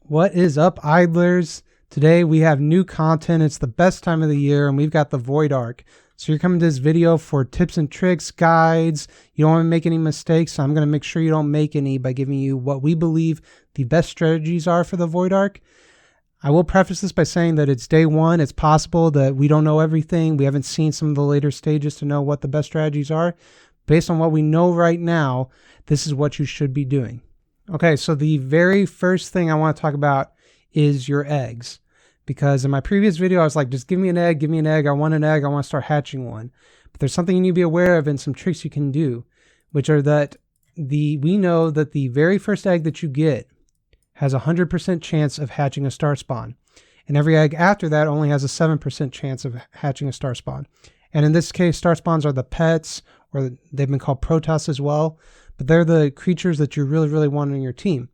What is up, idlers? Today we have new content. It's the best time of the year, and we've got the Void Ark. So you're coming to this video for tips and tricks, guides. You don't want to make any mistakes, so I'm going to make sure you don't make any by giving you what we believe the best strategies are for the Void Ark. I will preface this by saying that it's day one. It's possible that we don't know everything. We haven't seen some of the later stages to know what the best strategies are. Based on what we know right now, this is what you should be doing. Okay, so the very first thing I want to talk about is your eggs. Because in my previous video, I was like, just give me an egg, give me an egg. I want an egg, I want to start hatching one. But there's something you need to be aware of and some tricks you can do, which are that we know that the very first egg that you get has a 100% chance of hatching a star spawn. And every egg after that only has a 7% chance of hatching a star spawn. And in this case, star spawns are the pets, or they've been called Protoss as well. But they're the creatures that you really want on your team.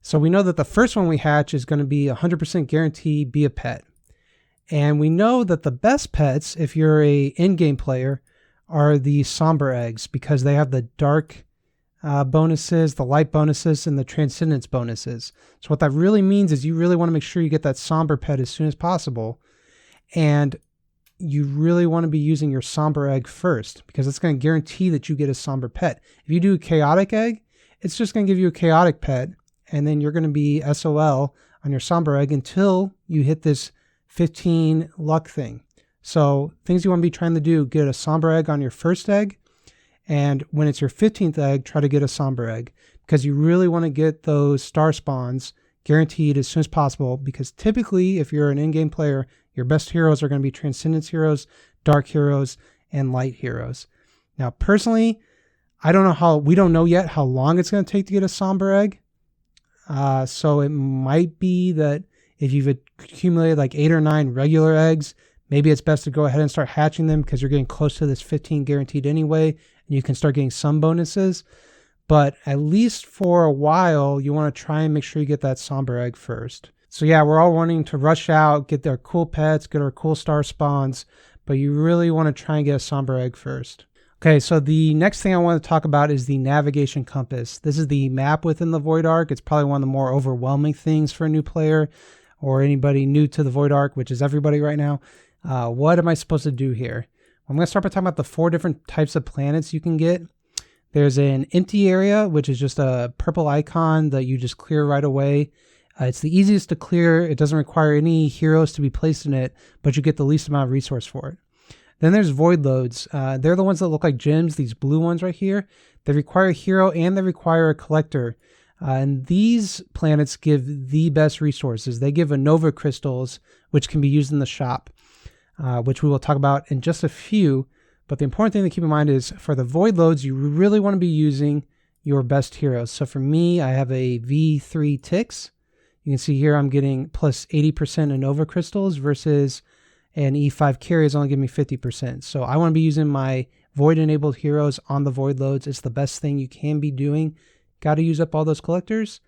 So we know that the first one we hatch is going to be 100% guarantee be a pet. And we know that the best pets, if you're a in-game player, are the somber eggs, because they have the dark bonuses, the light bonuses, and the transcendence bonuses. So what that really means is you really want to make sure you get that somber pet as soon as possible. And you really want to be using your somber egg first, because it's going to guarantee that you get a somber pet. If you do a chaotic egg, it's just going to give you a chaotic pet, and then you're going to be SOL on your somber egg until you hit this 15 luck thing. So things you want to be trying to do: get a somber egg on your first egg, and when it's your 15th egg, try to get a somber egg, because you really want to get those star spawns guaranteed as soon as possible. Because typically, if you're an in-game player, your best heroes are going to be Transcendence heroes, Dark heroes, and Light heroes. Now, personally, we don't know yet how long it's going to take to get a somber egg. So it might be that if you've accumulated like 8 or 9 regular eggs, maybe it's best to go ahead and start hatching them, because you're getting close to this 15 guaranteed anyway, and you can start getting some bonuses. But at least for a while, you want to try and make sure you get that somber egg first. So yeah, we're all wanting to rush out, get their cool pets, get our cool star spawns, but you really want to try and get a somber egg first. Okay, so the next thing I want to talk about is the navigation compass. This is the map within the Void Ark. It's probably one of the more overwhelming things for a new player or anybody new to the Void Ark, which is everybody right now. What am I supposed to do here? I'm going to start by talking about the 4 different types of planets you can get. There's an empty area, which is just a purple icon that you just clear right away. It's the easiest to clear. It doesn't require any heroes to be placed in it, but you get the least amount of resource for it. Then there's void loads. They're the ones that look like gems, these blue ones right here. They require a hero and they require a collector. And these planets give the best resources. They give Nova crystals, which can be used in the shop, which we will talk about in just a few. But the important thing to keep in mind is for the void loads, you really want to be using your best heroes. So for me, I have a V3 Tix. You can see here I'm getting plus 80% in Nova crystals versus an E5 carry is only giving me 50%. So I want to be using my void enabled heroes on the void loads. It's the best thing you can be doing. Got to use up all those collectors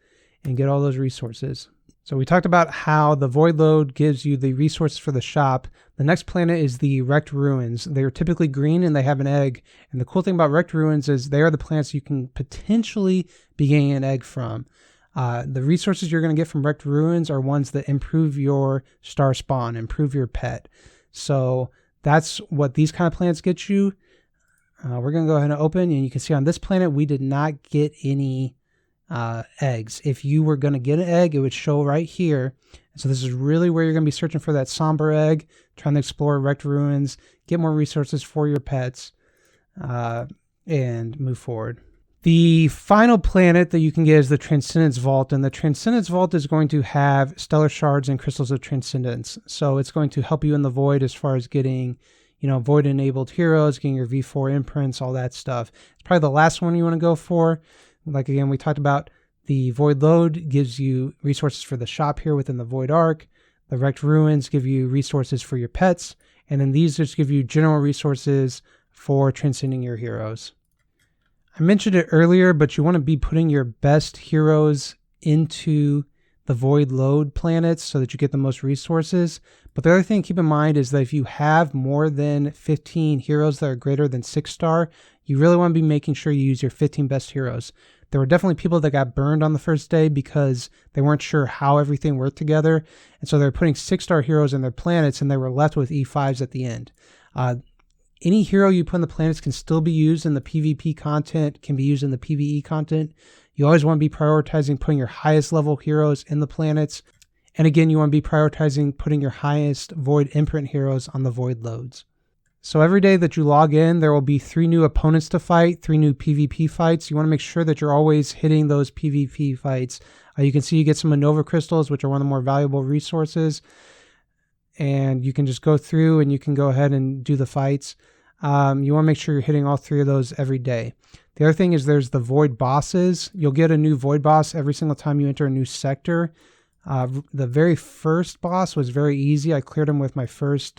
and get all those resources. So we talked about how the void load gives you the resources for the shop. The next planet is the wrecked ruins. They're typically green and they have an egg. And the cool thing about wrecked ruins is they are the planets you can potentially be getting an egg from. The resources you're going to get from wrecked ruins are ones that improve your star spawn, improve your pet. So that's what these kind of planets get you. We're going to go ahead and open, and you can see on this planet we did not get any eggs. If you were going to get an egg, it would show right here. So this is really where you're going to be searching for that somber egg, trying to explore wrecked ruins, get more resources for your pets, and move forward. The final planet that you can get is the Transcendence Vault, and the Transcendence Vault is going to have stellar shards and crystals of transcendence. So it's going to help you in the void as far as getting, void enabled heroes, getting your V4 imprints, all that stuff. It's probably the last one you want to go for. Like again, we talked about the void load gives you resources for the shop here within the Void Ark. The wrecked ruins give you resources for your pets, and then these just give you general resources for transcending your heroes. I mentioned it earlier, but you want to be putting your best heroes into the void load planets so that you get the most resources. But the other thing to keep in mind is that if you have more than 15 heroes that are greater than 6 star, you really want to be making sure you use your 15 best heroes. There were definitely people that got burned on the first day because they weren't sure how everything worked together. And so they're putting 6-star heroes in their planets and they were left with E5s at the end. Any hero you put in the planets can still be used in the PvP content, can be used in the PvE content. You always want to be prioritizing putting your highest level heroes in the planets. And again, you want to be prioritizing putting your highest Void imprint heroes on the Void loads. So every day that you log in, there will be 3 new opponents to fight, 3 new PvP fights. You want to make sure that you're always hitting those PvP fights. You can see you get some Nova crystals, which are one of the more valuable resources. And you can just go through and you can go ahead and do the fights. You want to make sure you're hitting all 3 of those every day. The other thing is there's the Void bosses. You'll get a new Void boss every single time you enter a new sector. The very first boss was very easy. I cleared him with my first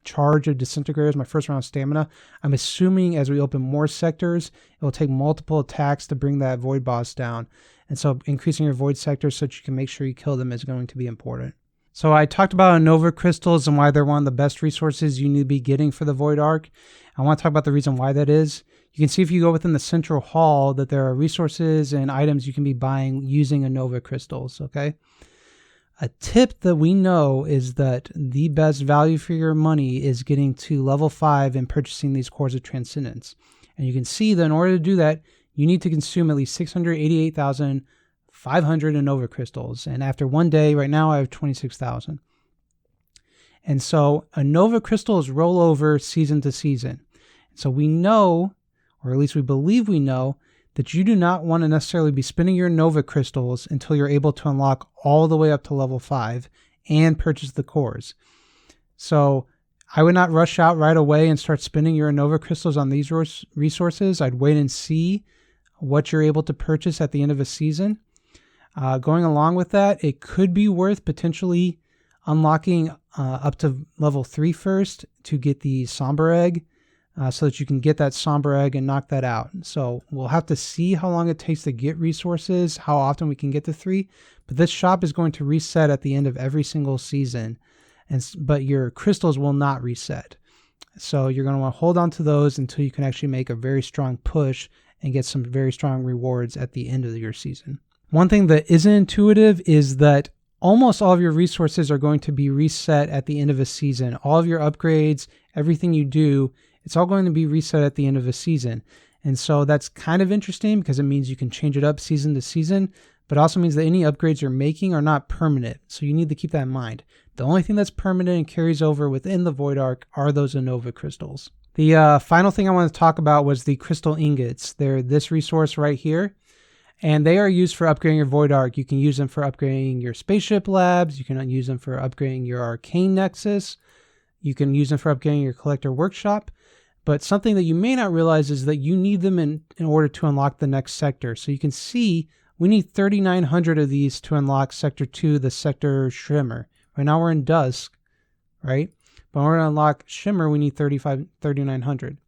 charge of disintegrators, my first round of stamina. I'm assuming as we open more sectors, it will take multiple attacks to bring that Void boss down. And so increasing your Void sectors so that you can make sure you kill them is going to be important. So I talked about Nova crystals and why they're one of the best resources you need to be getting for the Void Ark. I want to talk about the reason why that is. You can see if you go within the central hall that there are resources and items you can be buying using Nova crystals, okay? A tip that we know is that the best value for your money is getting to level 5 and purchasing these cores of transcendence. And you can see that in order to do that, you need to consume at least 688,500 Nova crystals. And after one day, right now I have 26,000. And so Nova crystals roll over season to season. So we know, or at least we believe we know, that you do not want to necessarily be spending your Nova crystals until you're able to unlock all the way up to level 5 and purchase the cores. So I would not rush out right away and start spending your Nova crystals on these resources. I'd wait and see what you're able to purchase at the end of a season. Going along with that, it could be worth potentially unlocking up to level 3 first to get the Somber Egg. So that you can get that Somber Egg and knock that out. So we'll have to see how long it takes to get resources, how often we can get to 3. But this shop is going to reset at the end of every single season, but your crystals will not reset. So you're going to want to hold on to those until you can actually make a very strong push and get some very strong rewards at the end of your season. One thing that isn't intuitive is that almost all of your resources are going to be reset at the end of a season. All of your upgrades, everything you do, it's all going to be reset at the end of a season. And so that's kind of interesting because it means you can change it up season to season, but also means that any upgrades you're making are not permanent. So you need to keep that in mind. The only thing that's permanent and carries over within the Void Ark are those Nova crystals. The final thing I want to talk about was the crystal ingots. They're this resource right here, and they are used for upgrading your Void Ark. You can use them for upgrading your spaceship labs. You can use them for upgrading your arcane nexus. You can use them for upgrading your collector workshop. But something that you may not realize is that you need them in order to unlock the next sector. So you can see we need 3,900 of these to unlock Sector 2, the Sector Shimmer. Right now we're in Dusk, right? But when we're going to unlock Shimmer, we need 3,900.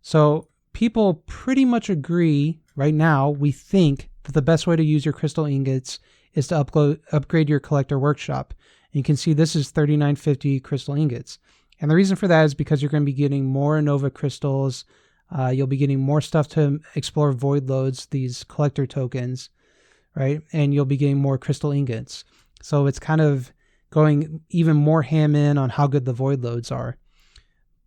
So people pretty much agree right now, we think that the best way to use your crystal ingots is to upgrade your collector workshop. And you can see this is 3,950 crystal ingots. And the reason for that is because you're going to be getting more Nova crystals. You'll be getting more stuff to explore void loads, these collector tokens, right? And you'll be getting more crystal ingots. So it's kind of going even more ham in on how good the void loads are.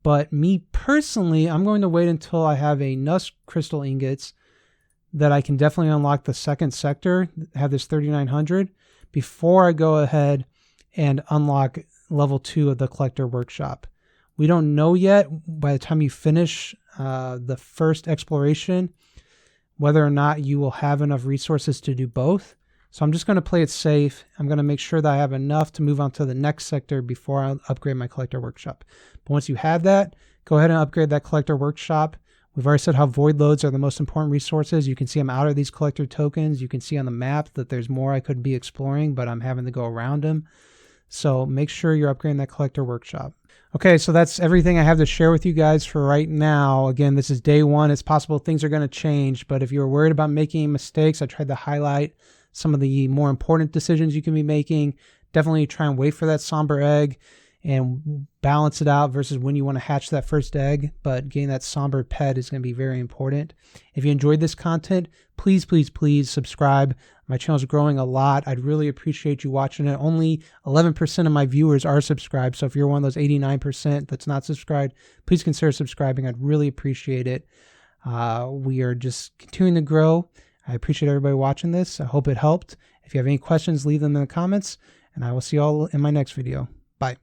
But me personally, I'm going to wait until I have enough crystal ingots that I can definitely unlock the second sector, have this 3,900, before I go ahead and unlock level 2 of the collector workshop. We don't know yet by the time you finish the first exploration whether or not you will have enough resources to do both. So I'm just going to play it safe. I'm going to make sure that I have enough to move on to the next sector before I upgrade my collector workshop. But once you have that, go ahead and upgrade that collector workshop. We've already said how void loads are the most important resources. You can see I'm out of these collector tokens. You can see on the map that there's more I could be exploring, but I'm having to go around them. So make sure you're upgrading that collector workshop. Okay, so that's everything I have to share with you guys for right now. Again, this is day 1. It's possible things are going to change, but if you're worried about making mistakes, I tried to highlight some of the more important decisions you can be making. Definitely try and wait for that Somber Egg and balance it out versus when you want to hatch that first egg. But getting that somber pet is going to be very important. If you enjoyed this content, please, please, please subscribe. My channel is growing a lot. I'd really appreciate you watching it. Only 11% of my viewers are subscribed. So if you're one of those 89% that's not subscribed, please consider subscribing. I'd really appreciate it. We are just continuing to grow. I appreciate everybody watching this. I hope it helped. If you have any questions, leave them in the comments, and I will see you all in my next video. Bye.